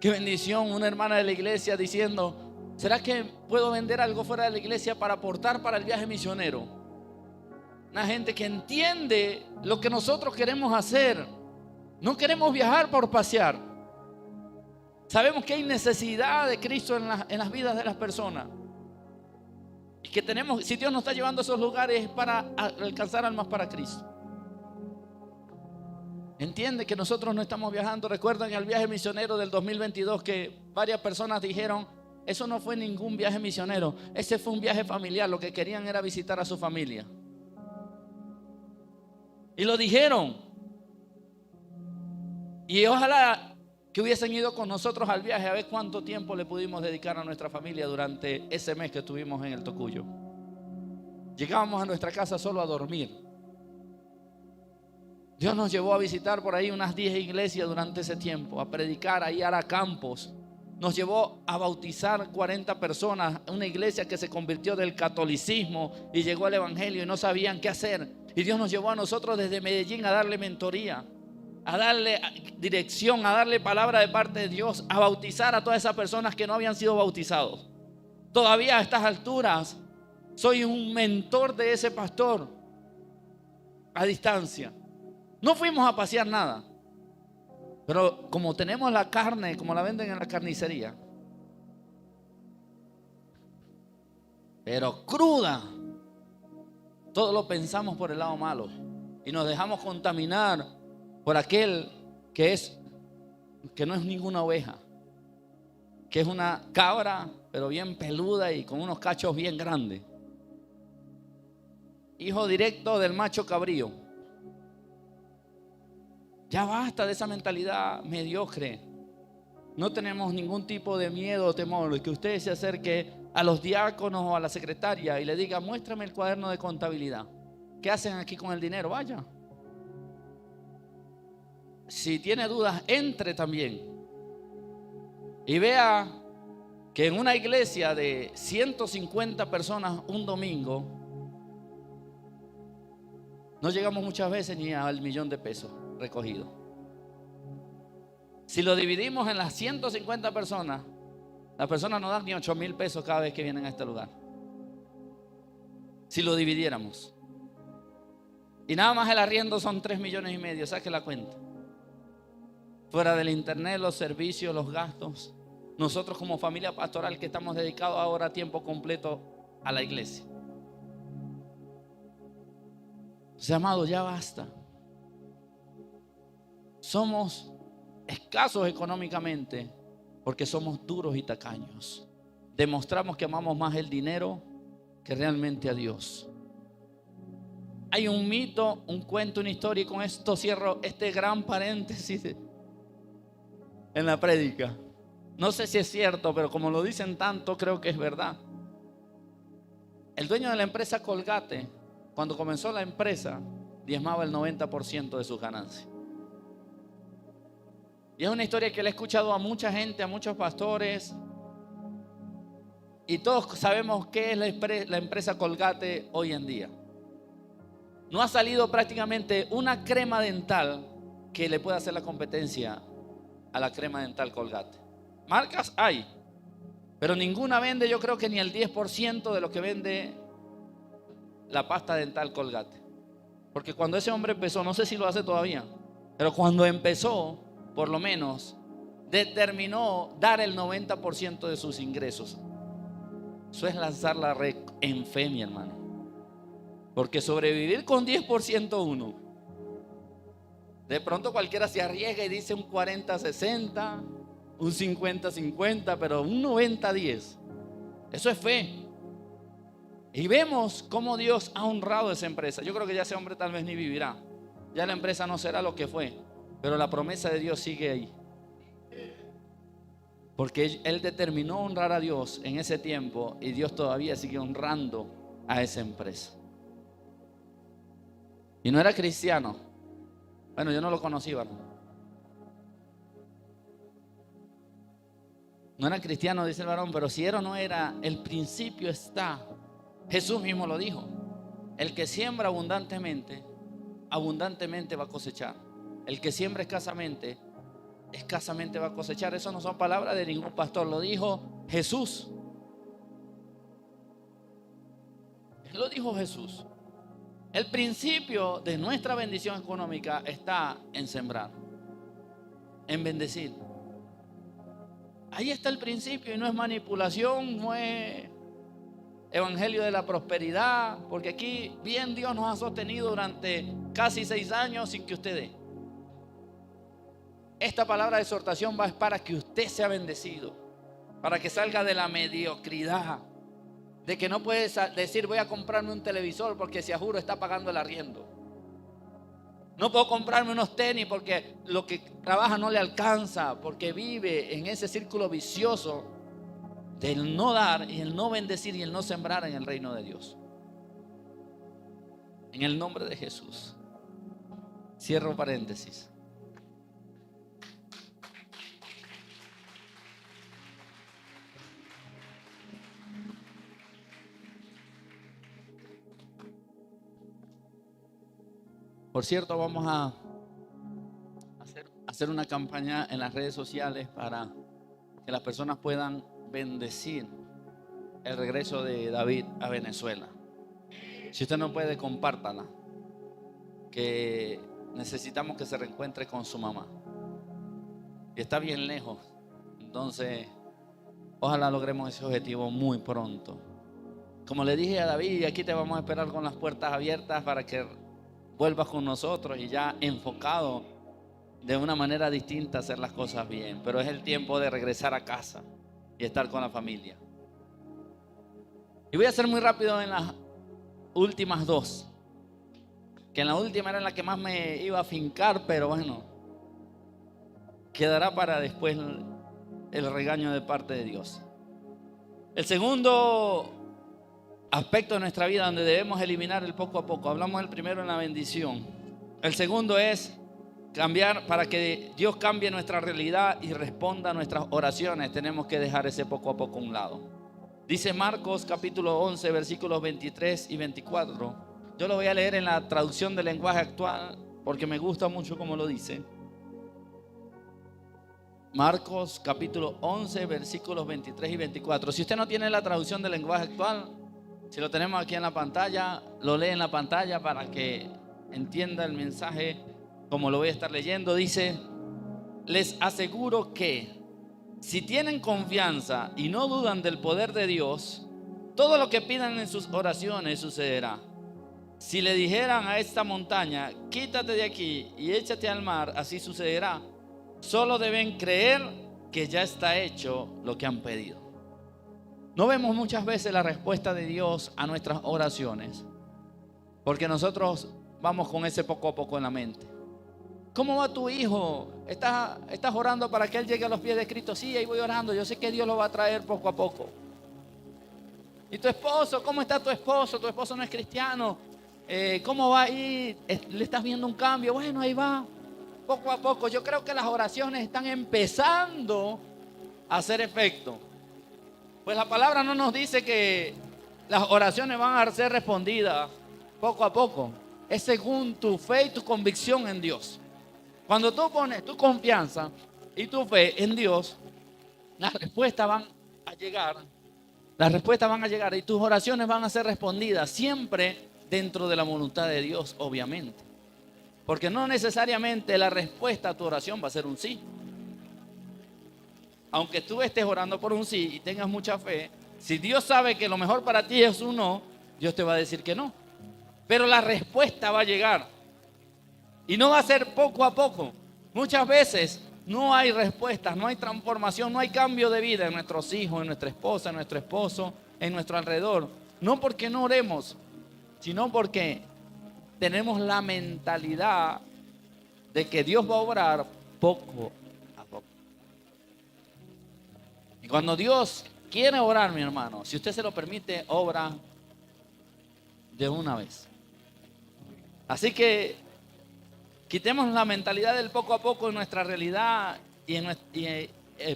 Qué bendición, una hermana de la iglesia diciendo: ¿será que puedo vender algo fuera de la iglesia para aportar para el viaje misionero? Una gente que entiende lo que nosotros queremos hacer. No queremos viajar por pasear. Sabemos que hay necesidad de Cristo en las vidas de las personas. Y que tenemos, si Dios nos está llevando a esos lugares, es para alcanzar almas para Cristo. Entiende que nosotros no estamos viajando. Recuerdan el viaje misionero del 2022 que varias personas dijeron: Eso no fue ningún viaje misionero. Ese fue un viaje familiar. Lo que querían era visitar a su familia. Y lo dijeron. Y ojalá que hubiesen ido con nosotros al viaje, a ver cuánto tiempo le pudimos dedicar a nuestra familia durante ese mes que estuvimos en el Tocuyo. Llegábamos a nuestra casa solo a dormir. Dios nos llevó a visitar por ahí unas 10 iglesias durante ese tiempo, a predicar, a ir a campos. Nos llevó a bautizar 40 personas, una iglesia que se convirtió del catolicismo y llegó al evangelio y no sabían qué hacer. Y Dios nos llevó a nosotros desde Medellín a darle mentoría, a darle dirección, a darle palabra de parte de Dios, a bautizar a todas esas personas que no habían sido bautizados. Todavía a estas alturas soy un mentor de ese pastor a distancia. No fuimos a pasear nada, pero como tenemos la carne, como la venden en la carnicería, pero cruda, todo lo pensamos por el lado malo y nos dejamos contaminar por aquel que no es ninguna oveja, que es una cabra, pero bien peluda y con unos cachos bien grandes. Hijo directo del macho cabrío. Ya basta de esa mentalidad mediocre. No tenemos ningún tipo de miedo o temor de que usted se acerque a los diáconos o a la secretaria y le diga: muéstrame el cuaderno de contabilidad. ¿Qué hacen aquí con el dinero? Vaya. Si tiene dudas, entre también y vea que en una iglesia de 150 personas un domingo no llegamos muchas veces ni al $1.000.000 recogido. Si lo dividimos en las 150 personas, las personas no dan ni $8,000 cada vez que vienen a este lugar. Si lo dividiéramos. Y nada más el arriendo son 3,5 millones, saque la cuenta. Fuera del internet, los servicios, los gastos. Nosotros como familia pastoral que estamos dedicados ahora a tiempo completo a la iglesia. Amado, ya basta. Somos escasos económicamente porque somos duros y tacaños. Demostramos que amamos más el dinero que realmente a Dios. Hay un mito, un cuento, una historia, y con esto cierro este gran paréntesis en la prédica. No sé si es cierto, pero como lo dicen tanto, creo que es verdad. El dueño de la empresa Colgate, cuando comenzó la empresa, diezmaba el 90% de sus ganancias. Y es una historia que le he escuchado a mucha gente, a muchos pastores, y todos sabemos qué es la empresa Colgate hoy en día. No ha salido prácticamente una crema dental que le pueda hacer la competencia a la crema dental Colgate. Marcas hay, pero ninguna vende, yo creo que ni el 10% de lo que vende la pasta dental Colgate. Porque cuando ese hombre empezó, no sé si lo hace todavía, pero cuando empezó, por lo menos, determinó dar el 90% de sus ingresos. Eso es lanzar la red en fe, mi hermano. Porque sobrevivir con 10% uno, de pronto cualquiera se arriesga y dice un 40-60, un 50-50, pero un 90-10. Eso es fe. Y vemos cómo Dios ha honrado esa empresa. Yo creo que ya ese hombre tal vez ni vivirá. Ya la empresa no será lo que fue, pero la promesa de Dios sigue ahí. Porque él determinó honrar a Dios en ese tiempo y Dios todavía sigue honrando a esa empresa. Y no era cristiano. Bueno, yo no lo conocí, ¿verdad? No era cristiano, dice el varón, pero si era o no era, el principio está. Jesús mismo lo dijo: el que siembra abundantemente, abundantemente va a cosechar. El que siembra escasamente, escasamente va a cosechar. Eso no son palabras de ningún pastor, lo dijo Jesús. Lo dijo Jesús. El principio de nuestra bendición económica está en sembrar, en bendecir. Ahí está el principio, y no es manipulación, no es evangelio de la prosperidad, porque aquí bien Dios nos ha sostenido durante casi 6 años sin que usted dé. Esta palabra de exhortación va para que usted sea bendecido. para que salga de la mediocridad, de que no puedes decir voy a comprarme un televisor porque si a juro está pagando el arriendo. No puedo comprarme unos tenis porque lo que trabaja no le alcanza, porque vive en ese círculo vicioso del no dar y el no bendecir y el no sembrar en el reino de Dios. En el nombre de Jesús. Cierro paréntesis. Por cierto, vamos a hacer una campaña en las redes sociales para que las personas puedan bendecir el regreso de David a Venezuela. Si usted no puede, compártala, que necesitamos que se reencuentre con su mamá. Y está bien lejos, entonces ojalá logremos ese objetivo muy pronto. Como le dije a David, aquí te vamos a esperar con las puertas abiertas para que vuelvas con nosotros y ya enfocado de una manera distinta a hacer las cosas bien. Pero es el tiempo de regresar a casa y estar con la familia. Y voy a ser muy rápido en las últimas dos, que en la última era en la que más me iba a fincar, pero bueno, quedará para después el regaño de parte de Dios. El segundo aspecto de nuestra vida donde debemos eliminar el poco a poco. Hablamos del primero en la bendición. El segundo es cambiar, para que Dios cambie nuestra realidad y responda a nuestras oraciones. Tenemos que dejar ese poco a poco a un lado. Dice Marcos capítulo 11 versículos 23 y 24. Yo lo voy a leer en la traducción del lenguaje actual porque me gusta mucho como lo dice. Marcos capítulo 11 versículos 23 y 24. Si usted no tiene la traducción del lenguaje actual, si lo tenemos aquí en la pantalla, lo lee en la pantalla para que entienda el mensaje como lo voy a estar leyendo. Dice: les aseguro que si tienen confianza y no dudan del poder de Dios, todo lo que pidan en sus oraciones sucederá. Si le dijeran a esta montaña, quítate de aquí y échate al mar, así sucederá. Solo deben creer que ya está hecho lo que han pedido. No vemos muchas veces la respuesta de Dios a nuestras oraciones, porque nosotros vamos con ese poco a poco en la mente. ¿Cómo va tu hijo? ¿Estás orando para que él llegue a los pies de Cristo? Sí, ahí voy orando. Yo sé que Dios lo va a traer poco a poco. ¿Y tu esposo? ¿Cómo está tu esposo? Tu esposo no es cristiano. ¿Cómo va ahí? ¿Le estás viendo un cambio? Bueno, ahí va, poco a poco. Yo creo que las oraciones están empezando a hacer efecto. Pues la palabra no nos dice que las oraciones van a ser respondidas poco a poco. Es según tu fe y tu convicción en Dios. Cuando tú pones tu confianza y tu fe en Dios, las respuestas van a llegar. Las respuestas van a llegar y tus oraciones van a ser respondidas siempre dentro de la voluntad de Dios, obviamente. Porque no necesariamente la respuesta a tu oración va a ser un sí. Aunque tú estés orando por un sí y tengas mucha fe, si Dios sabe que lo mejor para ti es un no, Dios te va a decir que no. Pero la respuesta va a llegar. Y no va a ser poco a poco. Muchas veces no hay respuestas, no hay transformación, no hay cambio de vida en nuestros hijos, en nuestra esposa, en nuestro esposo, en nuestro alrededor. No porque no oremos, sino porque tenemos la mentalidad de que Dios va a obrar poco a poco. Y cuando Dios quiere obrar, mi hermano, si usted se lo permite, obra de una vez. Así que quitemos la mentalidad del poco a poco en nuestra realidad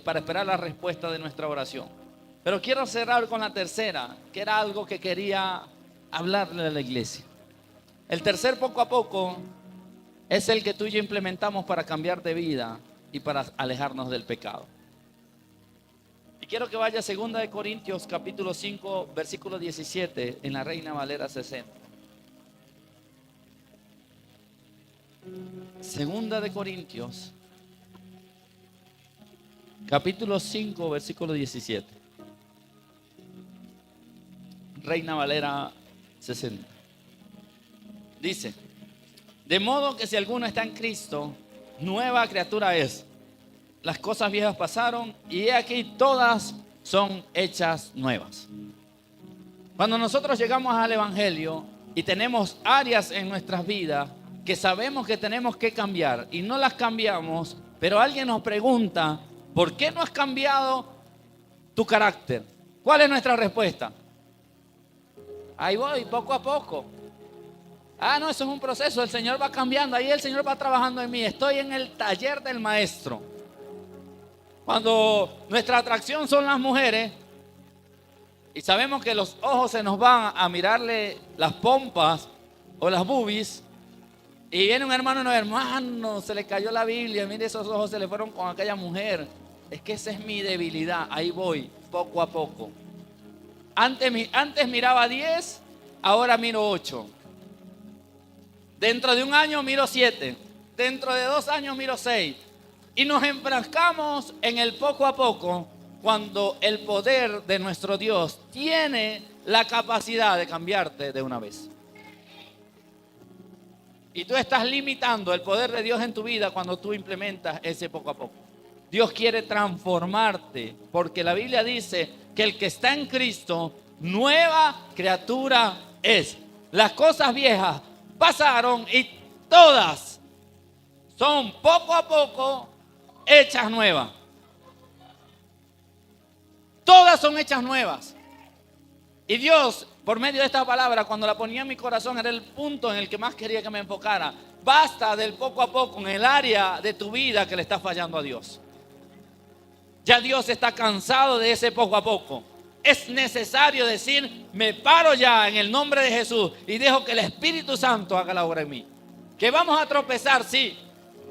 para esperar la respuesta de nuestra oración. Pero quiero cerrar con la tercera, que era algo que quería hablarle a la iglesia. El tercer poco a poco es el que tú y yo implementamos para cambiar de vida y para alejarnos del pecado. Y quiero que vaya a 2 Corintios capítulo 5 versículo 17 en la Reina Valera 60. 2 Corintios capítulo 5 versículo 17. Reina Valera 60. Dice: de modo que si alguno está en Cristo, nueva criatura es. Las cosas viejas pasaron y he aquí todas son hechas nuevas. Cuando nosotros llegamos al Evangelio y tenemos áreas en nuestras vidas que sabemos que tenemos que cambiar y no las cambiamos, pero alguien nos pregunta, ¿por qué no has cambiado tu carácter? ¿Cuál es nuestra respuesta? Ahí voy, poco a poco. No, eso es un proceso, el Señor va cambiando, ahí el Señor va trabajando en mí, estoy en el taller del maestro. Cuando nuestra atracción son las mujeres y sabemos que los ojos se nos van a mirarle las pompas o las boobies, y viene un hermano, no, hermano, se le cayó la Biblia, mire, esos ojos se le fueron con aquella mujer. Es que esa es mi debilidad, ahí voy, poco a poco. Antes miraba 10, ahora miro 8. Dentro de un año miro 7, dentro de 2 años miro 6. Y nos enfrascamos en el poco a poco cuando el poder de nuestro Dios tiene la capacidad de cambiarte de una vez. Y tú estás limitando el poder de Dios en tu vida cuando tú implementas ese poco a poco. Dios quiere transformarte, porque la Biblia dice que el que está en Cristo, nueva criatura es. Las cosas viejas pasaron y todas son poco a poco hechas nuevas. Todas son hechas nuevas. Y Dios, por medio de esta palabra, cuando la ponía en mi corazón, era el punto en el que más quería que me enfocara. Basta del poco a poco en el área de tu vida que le está fallando a Dios. Ya Dios está cansado de ese poco a poco. Es necesario decir, me paro ya en el nombre de Jesús y dejo que el Espíritu Santo haga la obra en mí. Que vamos a tropezar, sí.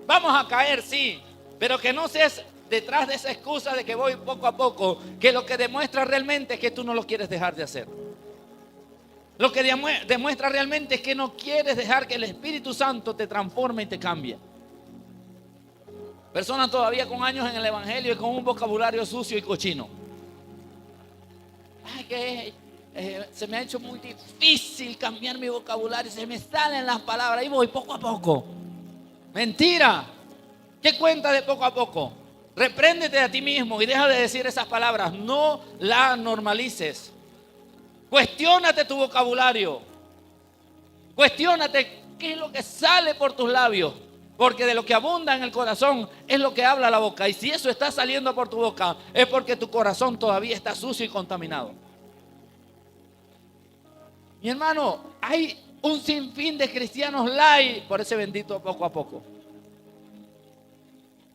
Vamos a caer, sí. Pero que no seas detrás de esa excusa de que voy poco a poco, que lo que demuestra realmente es que tú no lo quieres dejar de hacer. Lo que demuestra realmente es que no quieres dejar que el Espíritu Santo te transforme y te cambie. Personas todavía con años en el Evangelio y con un vocabulario sucio y cochino. Se me ha hecho muy difícil cambiar mi vocabulario, se me salen las palabras y voy poco a poco. Mentira. ¿Qué cuenta de poco a poco? Repréndete a ti mismo y deja de decir esas palabras. No las normalices. Cuestiónate tu vocabulario. Cuestiónate qué es lo que sale por tus labios. Porque de lo que abunda en el corazón es lo que habla la boca. Y si eso está saliendo por tu boca, es porque tu corazón todavía está sucio y contaminado. Mi hermano, hay un sinfín de cristianos light por ese bendito poco a poco.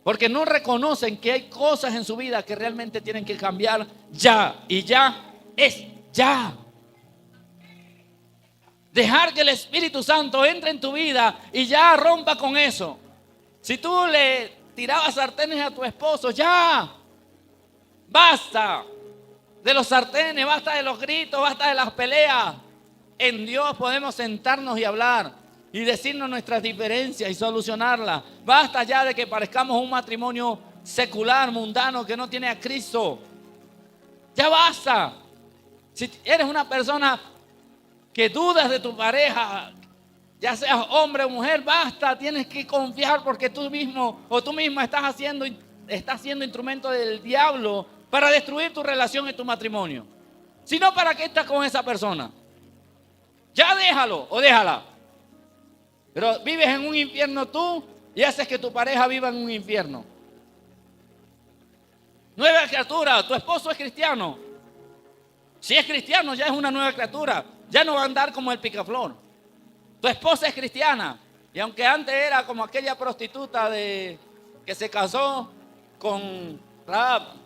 Porque no reconocen que hay cosas en su vida que realmente tienen que cambiar ya. Y ya es ya. Dejar que el Espíritu Santo entre en tu vida y ya rompa con eso. Si tú le tirabas sartenes a tu esposo, ya. Basta de los sartenes, basta de los gritos, basta de las peleas. En Dios podemos sentarnos y hablar y decirnos nuestras diferencias y solucionarlas. Basta ya de que parezcamos un matrimonio secular, mundano, que no tiene a Cristo. Ya basta. Si eres una persona que dudas de tu pareja, ya seas hombre o mujer, basta, tienes que confiar porque tú mismo o tú misma estás siendo instrumento del diablo para destruir tu relación y tu matrimonio. Si no, ¿para qué estás con esa persona? Ya déjalo o déjala. Pero vives en un infierno tú y haces que tu pareja viva en un infierno. Nueva criatura, tu esposo es cristiano. Si es cristiano, ya es una nueva criatura. Ya no va a andar como el picaflor. Tu esposa es cristiana. Y aunque antes era como aquella prostituta que se casó con Rahab.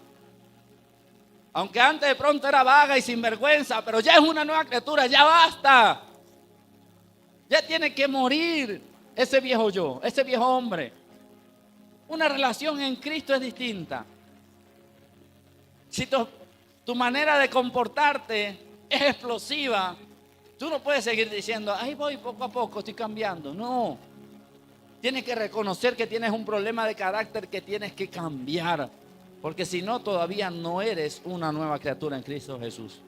Aunque antes de pronto era vaga y sinvergüenza, pero ya es una nueva criatura, ya basta. Ya tiene que morir ese viejo yo, ese viejo hombre. Una relación en Cristo es distinta. Si tu manera de comportarte es explosiva, tú no puedes seguir diciendo, ahí voy poco a poco, estoy cambiando. No. Tienes que reconocer que tienes un problema de carácter que tienes que cambiar. Porque si no, todavía no eres una nueva criatura en Cristo Jesús.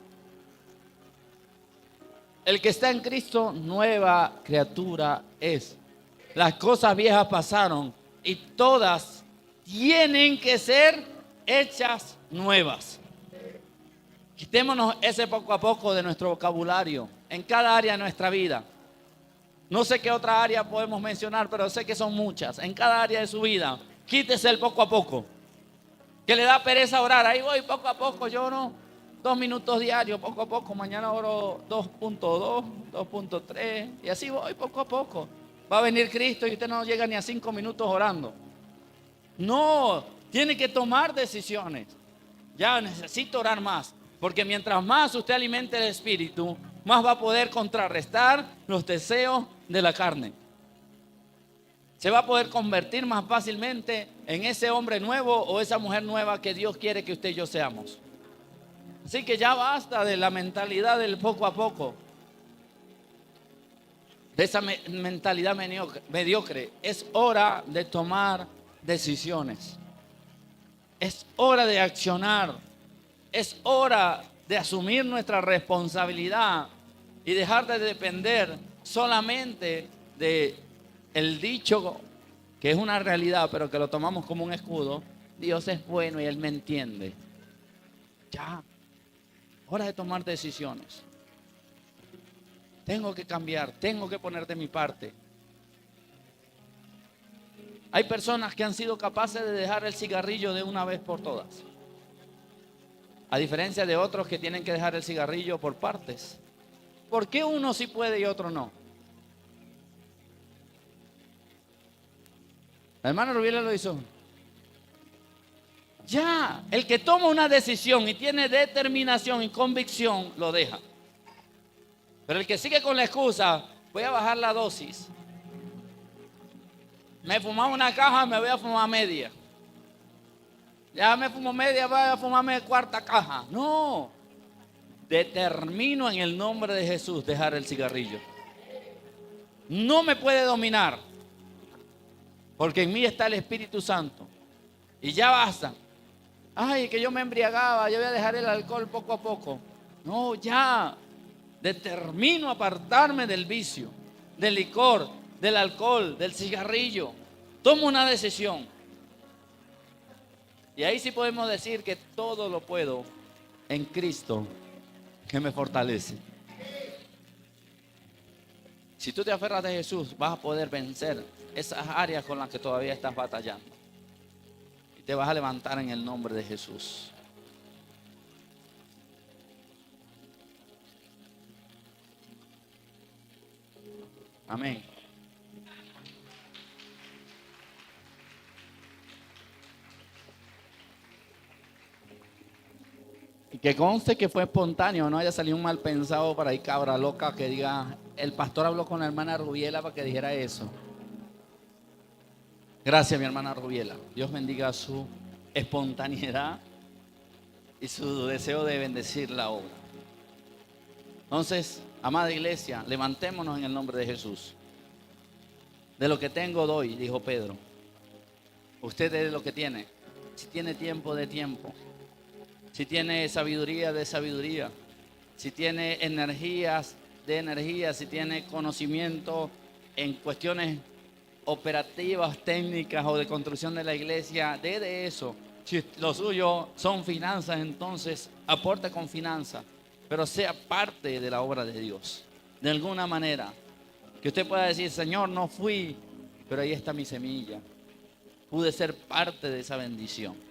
El que está en Cristo, nueva criatura es. Las cosas viejas pasaron y todas tienen que ser hechas nuevas. Quitémonos ese poco a poco de nuestro vocabulario en cada área de nuestra vida. No sé qué otra área podemos mencionar, pero sé que son muchas. En cada área de su vida, quítese el poco a poco. Que le da pereza orar. Ahí voy poco a poco, yo no. 2 minutos diarios, poco a poco. Mañana oro 2.2, 2.3 y así voy poco a poco. Va a venir Cristo y usted no llega ni a 5 minutos orando. No, tiene que tomar decisiones. Ya necesito orar más. Porque mientras más usted alimente el espíritu, más va a poder contrarrestar los deseos de la carne. Se va a poder convertir más fácilmente en ese hombre nuevo o esa mujer nueva que Dios quiere que usted y yo seamos. Así que ya basta de la mentalidad del poco a poco. De esa mentalidad mediocre. Es hora de tomar decisiones. Es hora de accionar. Es hora de asumir nuestra responsabilidad y dejar de depender solamente de el dicho que es una realidad, pero que lo tomamos como un escudo. Dios es bueno y Él me entiende. Ya, hora de tomar decisiones. Tengo que cambiar, tengo que poner de mi parte. Hay personas que han sido capaces de dejar el cigarrillo de una vez por todas. A diferencia de otros que tienen que dejar el cigarrillo por partes. ¿Por qué uno sí puede y otro no? La hermana Rubiela lo hizo. Ya, el que toma una decisión y tiene determinación y convicción, lo deja. Pero el que sigue con la excusa, voy a bajar la dosis. Me fumaba una caja, me voy a fumar media. Ya me fumo media, voy a fumarme cuarta caja. No, determino en el nombre de Jesús dejar el cigarrillo. No me puede dominar, porque en mí está el Espíritu Santo. Y ya basta. Ay, que yo me embriagaba, yo voy a dejar el alcohol poco a poco. No, ya determino apartarme del vicio, del licor, del alcohol, del cigarrillo. Tomo una decisión. Y ahí sí podemos decir que todo lo puedo en Cristo que me fortalece. Si tú te aferras de Jesús, vas a poder vencer esas áreas con las que todavía estás batallando. Y te vas a levantar en el nombre de Jesús. Amén. Y que conste que fue espontáneo, no haya salido un mal pensado por ahí, cabra loca, que diga, el pastor habló con la hermana Rubiela para que dijera eso. Gracias, mi hermana Rubiela. Dios bendiga su espontaneidad y su deseo de bendecir la obra. Entonces, amada iglesia, levantémonos en el nombre de Jesús. De lo que tengo doy, dijo Pedro. Usted es lo que tiene. Si tiene tiempo, de tiempo. Si tiene sabiduría, de sabiduría. Si tiene energías, de energía. Si tiene conocimiento en cuestiones operativas, técnicas o de construcción de la iglesia, de eso. Si lo suyo son finanzas, entonces aporte con finanzas, pero sea parte de la obra de Dios. De alguna manera, que usted pueda decir, Señor, no fui, pero ahí está mi semilla. Pude ser parte de esa bendición.